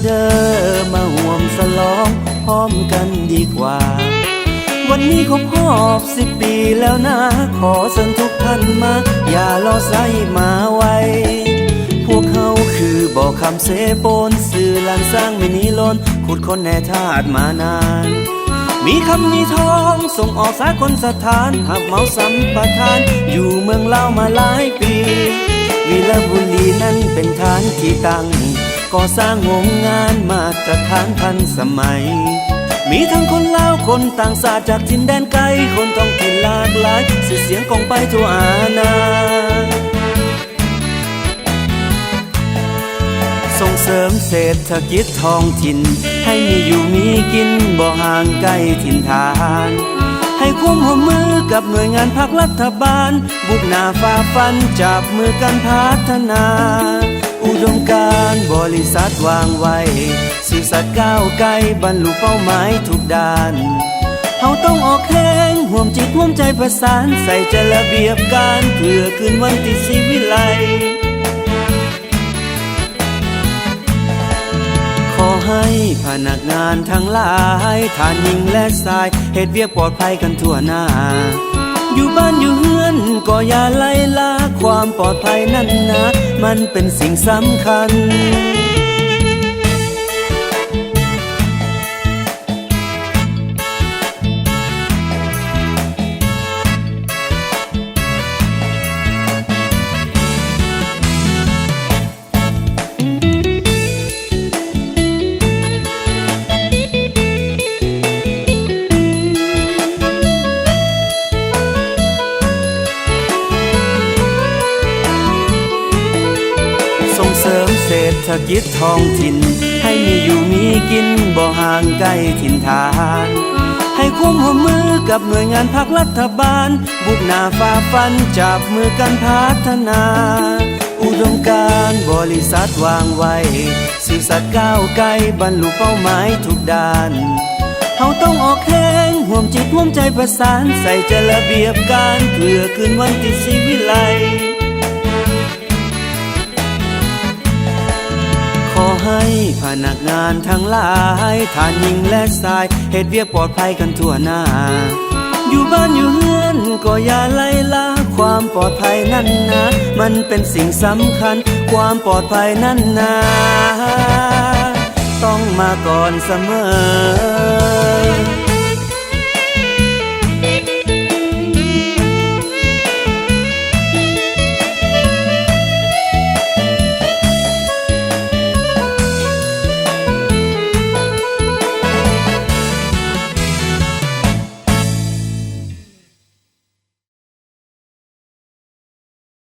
เด้อมาห่วมฉลองพร้อมกันดีกว่าวันนี้ครบรอบ10 ปีแล้วนะขอเชิญทุกท่านมาอย่ารอสายมาไว้พวกเขาคือบ่อคำเสปนสื่อลันสร้างไม่นิลนขุดคนแน่ธาตุมานานมีคำมีทองส่งออกสากลสถานหับเหมาสัมปทานอยู่เมืองลาวมาหลายปีวีรบุรีนั้นเป็นฐานที่ตั้งก่อสร้างโรงงานมาตรฐานทันสมัยมีทั้งคนลาวคนต่างชาติจากถิ่นแดนไกลคนท้องถิ่นหลากหลายสื่อเสียงกองไปทั่วอาณาส่งเสริมเศรษฐกิจท้องถิ่นให้มีอยู่มีกินบ่ห่างไกลถิ่นฐานให้ควบหัวมือกับหน่วยงานภาครัฐบาลบุกหน้าฝ่าฟันจับมือกันพัฒนาอุดมการณ์บริษัทวางไว้สื่อสัตย์ก้าวไกลบรรลุเป้าหมายทุกด้านเฮาต้องออกแข้งห่วมจิตห่วมใจประสานใส่ใจระเบียบการเพื่อคืนวันที่ศรีวิไลขอให้พนักงานทั้งหลายท่านหญิงและชายเฮ็ดเวียกปลอดภัยกันทั่วหน้าอยู่บ้านอยู่เฮือนก็อย่าไล่ลาความปลอดภัยนั่นนะมันเป็นสิ่งสำคัญส่งเสริมเศรษฐกิจท้องถิ่นให้มีอยู่มีกินบ่ห่างไกลถิ่นฐานให้ควบหัวมือกับหน่วยงานภาครัฐบาลบุกหน้าฝ่าฟันจับมือกันพัฒนาอุดมการณ์บริษัทวางไว้สื่อสัตย์ก้าวไกลบรรลุเป้าหมายทุกด้านเฮาต้องออกแข้งห่วมจิตห่วมใจประสานใส่ใจระเบียบการเพื่อคืนวันที่ศรีวิไลขอให้พนักงานทั้งหลายท่านหญิงและชายเฮ็ดเวียกปลอดภัยกันทั่วหน้าอยู่บ้านอยู่เฮือนก็อย่าไล่ลาความปลอดภัยนั่นนะมันเป็นสิ่งสำคัญความปลอดภัยนั่นนะต้องมาก่อนเสมอ